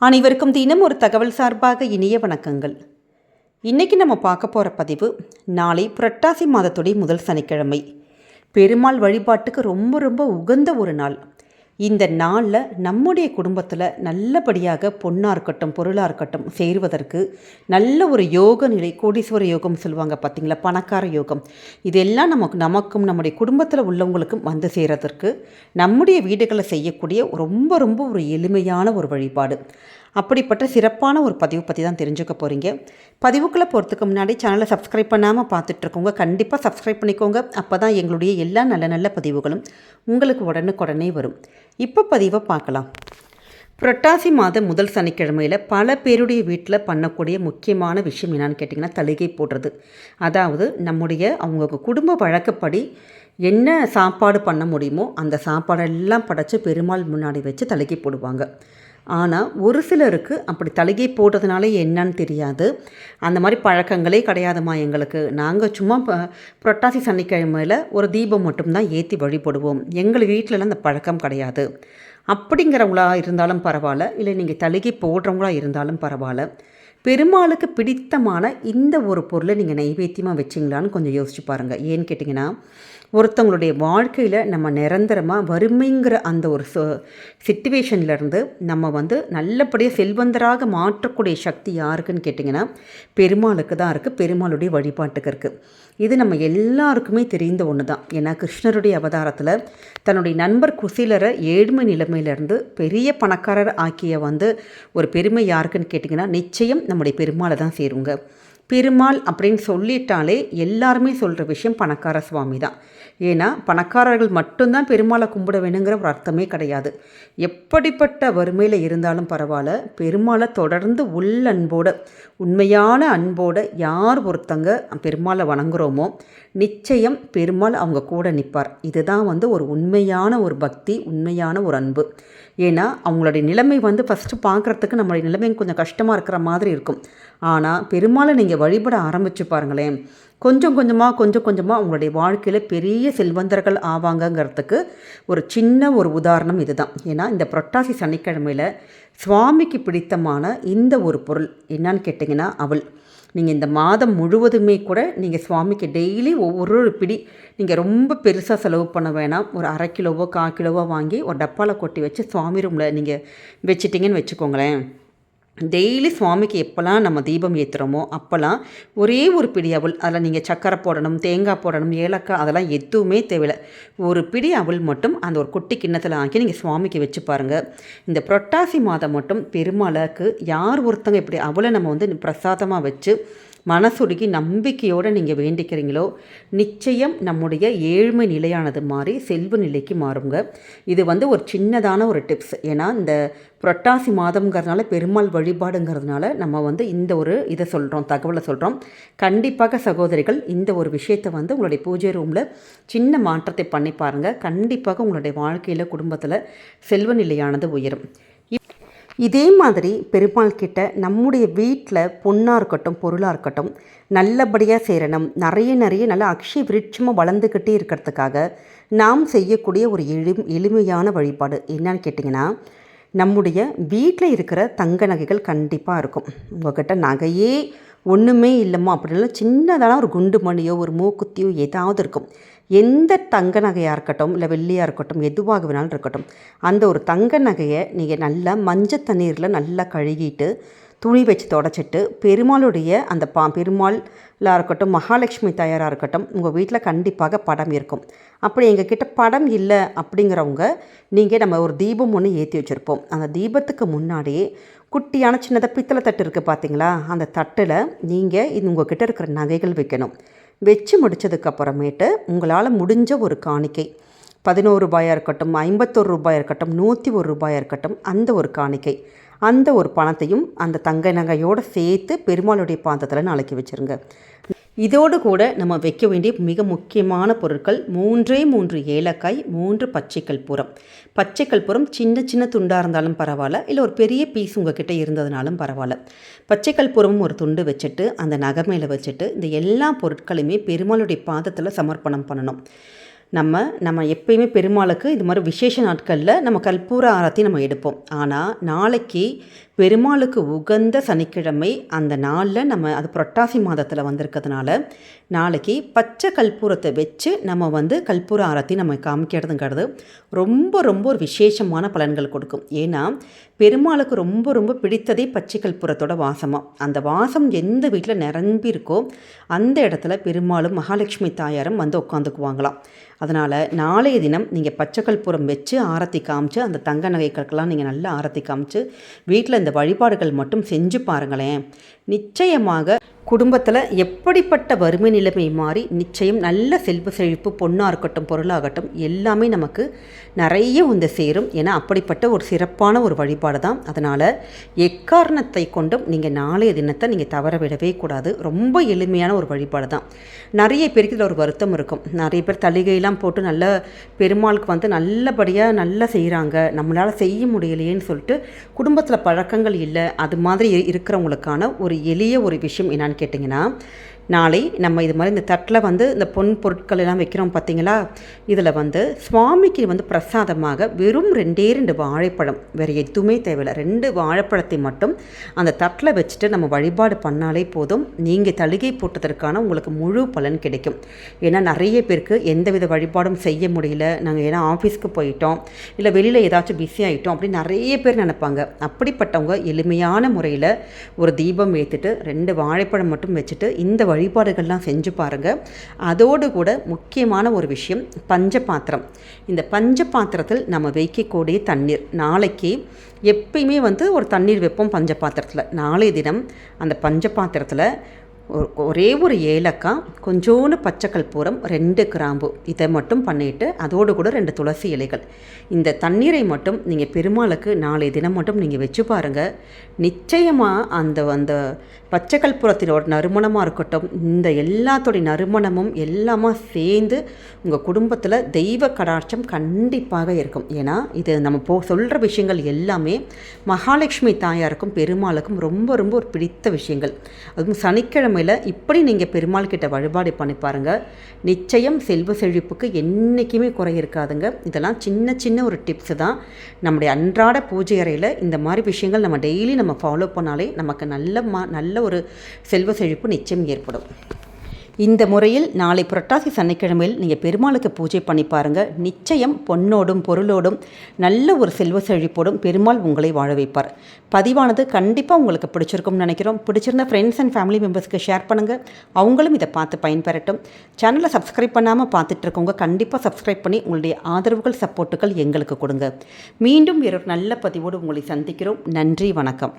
அனைவருக்கும் தினம் ஒரு தகவல் சார்பாக இனிய வணக்கங்கள். இன்றைக்கி நம்ம பார்க்க போகிற பதிவு நாளை புரட்டாசி மாதத்துடைய முதல் சனிக்கிழமை. பெருமாள் வழிபாட்டுக்கு ரொம்ப ரொம்ப உகந்த ஒரு நாள். இந்த நாளில் நம்முடைய குடும்பத்தில் நல்லபடியாக பொண்ணாக இருக்கட்டும் பொருளாக இருக்கட்டும் சேருவதற்கு நல்ல ஒரு யோக நிலை, கோடீஸ்வர யோகம் சொல்லுவாங்க பார்த்திங்களா, பணக்கார யோகம், இதெல்லாம் நமக்கும் நம்முடைய குடும்பத்தில் உள்ளவங்களுக்கும் வந்து சேரதற்கு நம்முடைய வீடுகளில் செய்யக்கூடிய ரொம்ப ரொம்ப ஒரு எளிமையான ஒரு வழிபாடு. அப்படிப்பட்ட சிறப்பான ஒரு பதிவு பற்றி தான் தெரிஞ்சுக்க போகிறீங்க. பதிவுக்குள்ளே போகிறதுக்கு முன்னாடி சேனலை சப்ஸ்கிரைப் பண்ணாமல் பார்த்துட்ருக்கோங்க, கண்டிப்பாக சப்ஸ்கிரைப் பண்ணிக்கோங்க. அப்போ தான் எங்களுடைய எல்லா நல்ல நல்ல பதிவுகளும் உங்களுக்கு உடனுக்குடனே வரும். இப்போ பதிவை பார்க்கலாம். புரட்டாசி மாதம் முதல் சனிக்கிழமையில் பல பேருடைய வீட்டில் பண்ணக்கூடிய முக்கியமான விஷயம் என்னான்னு கேட்டிங்கன்னா, தளிகை போடுறது. அதாவது அவங்க குடும்ப வழக்கப்படி என்ன சாப்பாடு பண்ண முடியுமோ அந்த சாப்பாடெல்லாம் படைச்சி பெருமாள் முன்னாடி வச்சு தளிகை போடுவாங்க. ஆனால் ஒரு சிலருக்கு அப்படி தளிகை போடுறதுனால என்னன்னு தெரியாது. அந்த மாதிரி பழக்கங்களே கிடையாதுமா எங்களுக்கு. நாங்கள் சும்மா புரட்டாசி சனிக்கிழமையில் ஒரு தீபம் மட்டும்தான் ஏற்றி வழிபடுவோம், எங்கள் வீட்டிலலாம் அந்த பழக்கம் கிடையாது அப்படிங்கிறவங்களா இருந்தாலும் பரவாயில்ல, இல்லை நீங்கள் தளிகை போடுறவங்களா இருந்தாலும் பரவாயில்ல, பெருமாளுக்கு பிடித்தமான இந்த ஒரு பொருளை நீங்கள் நைவேத்தியமாக வச்சிங்களான்னு கொஞ்சம் யோசிச்சு பாருங்கள். ஏன்னு கேட்டிங்கன்னா, ஒருத்தவங்களுடைய வாழ்க்கையில் நம்ம நிரந்தரமாக வறுமைங்கிற அந்த ஒரு சிச்சுவேஷன்லேருந்து நம்ம நல்லபடியாக செல்வந்தராக மாற்றக்கூடிய சக்தி யாருக்குன்னு கேட்டிங்கன்னா பெருமாளுக்கு தான் இருக்குது, பெருமாளுடைய வழிபாட்டுக்கு இருக்குது. இது நம்ம எல்லாருக்குமே தெரிந்த ஒன்று தான். ஏன்னா கிருஷ்ணருடைய அவதாரத்தில் தன்னுடைய நண்பர் குசிலரை ஏழ்மை நிலைமையிலேருந்து பெரிய பணக்காரர் ஆக்கிய ஒரு பெருமை யாருக்குன்னு கேட்டிங்கன்னா நிச்சயம் நம்முடைய பெருமாளை தான் சேருங்க. பெருமாள் அப்படின்னு சொல்லிட்டாலே எல்லாருமே சொல்கிற விஷயம் பணக்கார சுவாமி தான். ஏன்னா பணக்காரர்கள் மட்டும்தான் பெருமாளை கும்பிட வேணுங்கிற ஒரு அர்த்தமே கிடையாது. எப்படிப்பட்ட வறுமையில் இருந்தாலும் பரவாயில்ல, பெருமாளை தொடர்ந்து உள்ளன்போட உண்மையான அன்போடு யார் ஒருத்தங்க பெருமாளை வணங்குகிறோமோ நிச்சயம் பெருமாள் அவங்க கூட நிற்பார். இதுதான் ஒரு உண்மையான ஒரு பக்தி, உண்மையான ஒரு அன்பு. ஏன்னா அவங்களுடைய நிலைமை ஃபஸ்ட்டு பார்க்குறதுக்கு நம்மளுடைய நிலைமை கொஞ்சம் கஷ்டமாக இருக்கிற மாதிரி இருக்கும். ஆனால் பெருமாளை நீங்கள் வழிபட ஆரம்பித்து பாருங்களேன், கொஞ்சம் கொஞ்சமாக அவங்களுடைய வாழ்க்கையில் பெரிய செல்வந்தர்கள் ஆவாங்கங்கிறதுக்கு ஒரு சின்ன ஒரு உதாரணம் இதுதான். ஏன்னா இந்த புரட்டாசி சனிக்கிழமையில் சுவாமிக்கு பிடித்தமான இந்த ஒரு பொருள் என்னன்னு கேட்டிங்கன்னா அவள். நீங்கள் இந்த மாதம் முழுவதுமே கூட நீங்கள் சுவாமிக்கு டெய்லி ஒவ்வொரு பிடி, நீங்கள் ரொம்ப பெருசாக செலவு பண்ண வேணாம், ஒரு 1/2 கிலோவோ 1/4 கிலோவோ வாங்கி ஒரு டப்பாவில் கொட்டி வச்சு சுவாமி ரூமில் நீங்கள் வச்சிட்டிங்கன்னு வச்சுக்கோங்களேன். டெய்லி சுவாமிக்கு எப்போல்லாம் நம்ம தீபம் ஏற்றுறோமோ அப்போல்லாம் ஒரே ஒரு பிடி அவள், அதில் நீங்கள் சக்கரை போடணும், தேங்காய் போடணும், ஏலக்காய் அதெல்லாம் எதுவுமே தேவையில்லை. ஒரு பிடி அவள் மட்டும் அந்த ஒரு குட்டி கிண்ணத்தில் ஆக்கி நீங்கள் சுவாமிக்கு வச்சு பாருங்கள். இந்த புரட்டாசி மாதம் மட்டும் பெருமாளுக்கு யார் ஒருத்தங்க இப்படி அவளை நம்ம பிரசாதமாக வச்சு மனசுருகி நம்பிக்கையோடு நீங்கள் வேண்டிக்கிறீங்களோ நிச்சயம் நம்முடைய ஏழ்மை நிலையானது மாறி செல்வ நிலைக்கு மாறுங்க. இது ஒரு சின்னதான ஒரு டிப்ஸ். ஏன்னா இந்த புரட்டாசி மாதம்ங்கிறதுனால பெருமாள் வழிபாடுங்கிறதுனால நம்ம இந்த ஒரு இதை சொல்கிறோம், தகவலை சொல்கிறோம். கண்டிப்பாக சகோதரிகள் இந்த ஒரு விஷயத்தை உங்களுடைய பூஜை ரூமில் சின்ன மாற்றத்தை பண்ணி பாருங்கள். கண்டிப்பாக உங்களுடைய வாழ்க்கையில் குடும்பத்தில் செல்வ நிலையானது உயரும். இதே மாதிரி பெருமாள் கிட்ட நம்முடைய வீட்டில் பொண்ணாக இருக்கட்டும் பொருளாக இருக்கட்டும் நல்லபடியாக சேரணும், நிறைய நல்ல அக்ஷய விருட்சமாக வளர்ந்துக்கிட்டே இருக்கிறதுக்காக நாம் செய்யக்கூடிய ஒரு எளிமையான வழிபாடு என்னன்னு கேட்டிங்கன்னா, நம்முடைய வீட்டில் இருக்கிற தங்க நகைகள் கண்டிப்பாக இருக்கும். உங்கள்கிட்ட நகையே ஒன்றுமே இல்லைம்மா அப்படின்னா சின்னதான ஒரு குண்டு மணியோ ஒரு மூக்குத்தியோ ஏதாவது இருக்கும். எந்த தங்க நகையாக இருக்கட்டும் இல்லை வெள்ளியாக இருக்கட்டும் எதுவாக வேணாலும் இருக்கட்டும், அந்த ஒரு தங்க நகையை நீங்கள் நல்லா மஞ்சள் தண்ணீரில் நல்லா கழுகிட்டு துணி வச்சு தொடச்சிட்டு பெருமாளுடைய அந்த பெருமாளாக இருக்கட்டும் மகாலட்சுமி தாயாராக இருக்கட்டும் உங்கள் வீட்டில் கண்டிப்பாக படம் இருக்கும். அப்படி எங்கள் கிட்ட படம் இல்லை அப்படிங்கிறவங்க நம்ம ஒரு தீபம் ஒன்று ஏற்றி வச்சுருப்போம். அந்த தீபத்துக்கு முன்னாடியே குட்டியான சின்னதாக பித்தளை தட்டு இருக்குது பார்த்தீங்களா, அந்த தட்டில் நீங்கள் உங்கள் கிட்ட இருக்கிற நகைகள் வைக்கணும். வச்சு முடித்ததுக்கப்புறமேட்டு உங்களால் முடிஞ்ச ஒரு காணிக்கை 11 ரூபாயாக இருக்கட்டும், 51 ரூபாயாக இருக்கட்டும், 101 ரூபாயாக இருக்கட்டும், அந்த ஒரு காணிக்கை அந்த ஒரு பணத்தையும் அந்த தங்க நகையோடு சேர்த்து பெருமாளுடைய பாதத்தில் நாளைக்கு வச்சுருங்க. இதோடு கூட நம்ம வைக்க வேண்டிய மிக முக்கியமான பொருட்கள் 3 ஏலக்காய், 3 பச்சை கற்பூரம். பச்சை கற்பூரம் சின்ன துண்டாக இருந்தாலும் பரவாயில்ல, இல்லை ஒரு பெரிய பீஸ் உங்ககிட்ட இருந்ததுனாலும் பரவாயில்ல. பச்சை கற்பூரமும் ஒரு துண்டு வச்சுட்டு அந்த நகை மேலே வச்சுட்டு இந்த எல்லா பொருட்களையுமே பெருமாளுடைய பாதத்தில் சமர்ப்பணம் பண்ணணும். நம்ம எப்பயுமே பெருமாளுக்கு இது மாதிரி விசேஷ நாட்களில் நம்ம கற்பூர ஆரத்தி நம்ம எடுப்போம். ஆனால் நாளைக்கு பெருமாளுக்கு உகந்த சனிக்கிழமை, அந்த நாளில் நம்ம அது புரட்டாசி மாதத்தில் வந்திருக்கிறதுனால நாளைக்கு பச்சை கற்பூரத்தை வச்சு நம்ம கற்பூர ஆரத்தி நம்ம காமிக்கிறதுங்கிறது ரொம்ப ரொம்ப ஒரு விசேஷமான பலன்கள் கொடுக்கும். ஏன்னா பெருமாளுக்கு ரொம்ப ரொம்ப பிடித்ததே பச்சை கற்பூரத்தோட வாசமாக. அந்த வாசம் எந்த வீட்டில் நிரம்பி இருக்கோ அந்த இடத்துல பெருமாளும் மகாலட்சுமி தாயாரும் உட்காந்துக்குவாங்களாம். அதனால் நாளைய தினம் நீங்கள் பச்சை கற்பூரம் வச்சு ஆரத்தி காமிச்சு, அந்த தங்க நகைகளுக்கெல்லாம் நீங்கள் நல்லா ஆரத்தி காமிச்சு வீட்டில் இந்த வழிபாடுகள் மட்டும் செஞ்சு பாருங்களேன். நிச்சயமாக குடும்பத்தில் எப்படிப்பட்ட வறுமை நிலைமை மாறி நிச்சயம் நல்ல செல்வ செழிப்பு, பொண்ணாக இருக்கட்டும் பொருளாகட்டும் எல்லாமே நமக்கு நிறைய சேரும். ஏன்னா அப்படிப்பட்ட ஒரு சிறப்பான ஒரு வழிபாடு தான். அதனால் எக்காரணத்தை கொண்டும் நீங்கள் நாளைய தினத்தை நீங்கள் தவற விடவே கூடாது. ரொம்ப எளிமையான ஒரு வழிபாடு தான். நிறைய பேருக்கு இதில் ஒரு வருத்தம் இருக்கும். நிறைய பேர் தளிகையெல்லாம் போட்டு நல்ல பெருமாளுக்கு நல்லபடியாக நல்லா செய்கிறாங்க, நம்மளால் செய்ய முடியலையேன்னு சொல்லிட்டு குடும்பத்தில் பழக்கங்கள் இல்லை. அது மாதிரி இருக்கிறவங்களுக்கான ஒரு எளிய ஒரு விஷயம் என்னன்னு கேட்டிங்கன்னா, நாளை நம்ம இது மாதிரி இந்த தட்டில் இந்த பொன் பொருட்கள் எல்லாம் வைக்கிறோம் பார்த்தீங்களா, இதில் சுவாமிக்கு பிரசாதமாக வெறும் 2 வாழைப்பழம், வேறு எதுவுமே தேவையில்லை, 2 வாழைப்பழத்தை மட்டும் அந்த தட்டில் வச்சுட்டு நம்ம வழிபாடு பண்ணாலே போதும். நீங்கள் தளிகை போட்டதற்கான உங்களுக்கு முழு பலன் கிடைக்கும். ஏன்னா நிறைய பேருக்கு எந்தவித வழிபாடும் செய்ய முடியல, நாங்கள் ஏன்னா ஆஃபீஸ்க்கு போயிட்டோம், இல்லை வெளியில் ஏதாச்சும் பிஸி ஆகிட்டோம் அப்படின்னு நிறைய பேர் நினைப்பாங்க. அப்படிப்பட்டவங்க எளிமையான முறையில் ஒரு தீபம் ஏற்றிட்டு 2 வாழைப்பழம் மட்டும் வச்சுட்டு இந்த வழிபாடுகள்லாம் செஞ்சு பாருங்கள். அதோடு கூட முக்கியமான ஒரு விஷயம் பஞ்ச பாத்திரம். இந்த பஞ்ச பாத்திரத்தில் நம்ம வைக்கக்கூடிய தண்ணீர், நாளைக்கு எப்பயுமே ஒரு தண்ணீர் வைப்போம் பஞ்ச பாத்திரத்தில். நாளைய தினம் அந்த பஞ்ச பாத்திரத்தில் ஒரே ஒரு ஏலக்காய், கொஞ்சோண்டு பச்சை கற்பூரம், 2 கிராம்பு, இதை மட்டும் பண்ணிவிட்டு அதோடு கூட 2 துளசி இலைகள், இந்த தண்ணீரை மட்டும் நீங்கள் பெருமாளுக்கு நாளைய தினம் மட்டும் நீங்கள் வச்சு பாருங்கள். நிச்சயமாக அந்த பச்சை கற்பூரத்தினோட நறுமணமாக இருக்கட்டும், இந்த எல்லாத்தோடைய நறுமணமும் எல்லாமே சேர்ந்து உங்கள் குடும்பத்தில் தெய்வ கடாட்சம் கண்டிப்பாக இருக்கும். ஏன்னா இது நம்ம சொல்கிற விஷயங்கள் எல்லாமே மகாலட்சுமி தாயாருக்கும் பெருமாளுக்கும் ரொம்ப ரொம்ப ஒரு பிடித்த விஷயங்கள். அதுவும் சனிக்கிழமை இப்படி நீங்கள் பெருமாள் கிட்ட வழிபாடு பண்ணி பாருங்கள். நிச்சயம் செல்வ செழிப்புக்கு என்றைக்குமே குறை இருக்காதுங்க. இதெல்லாம் சின்ன சின்ன ஒரு டிப்ஸ் தான். நம்முடைய அன்றாட பூஜை அறையில் இந்த மாதிரி விஷயங்கள் நம்ம டெய்லி நம்ம ஃபாலோ பண்ணாலே நமக்கு நல்ல ஒரு செல்வ செழிப்பு நிச்சயம் ஏற்படும். இந்த முறையில் நாளை புரட்டாசி சனிக்கிழமையில் நீங்கள் பெருமாளுக்கு பூஜை பண்ணி பாருங்கள். நிச்சயம் பொன்னோடும் பொருளோடும் நல்ல ஒரு செல்வ செழிப்போடும் பெருமாள் உங்களை வாழ வைப்பார். பதிவானது கண்டிப்பாக உங்களுக்கு பிடிச்சிருக்கும்னு நினைக்கிறோம். பிடிச்சிருந்த ஃப்ரெண்ட்ஸ் அண்ட் ஃபேமிலி மெம்பர்ஸ்க்கு ஷேர் பண்ணுங்கள், அவங்களும் இதை பார்த்து பயன்பெறட்டும். சேனலை சப்ஸ்கிரைப் பண்ணாமல் பார்த்துட்டு இருக்கவங்க கண்டிப்பாக சப்ஸ்கிரைப் பண்ணி உங்களுடைய ஆதரவுகள் சப்போர்ட்டுகள் எங்களுக்கு கொடுங்க. மீண்டும் வேறொரு நல்ல பதிவோடு உங்களை சந்திக்கிறோம். நன்றி, வணக்கம்.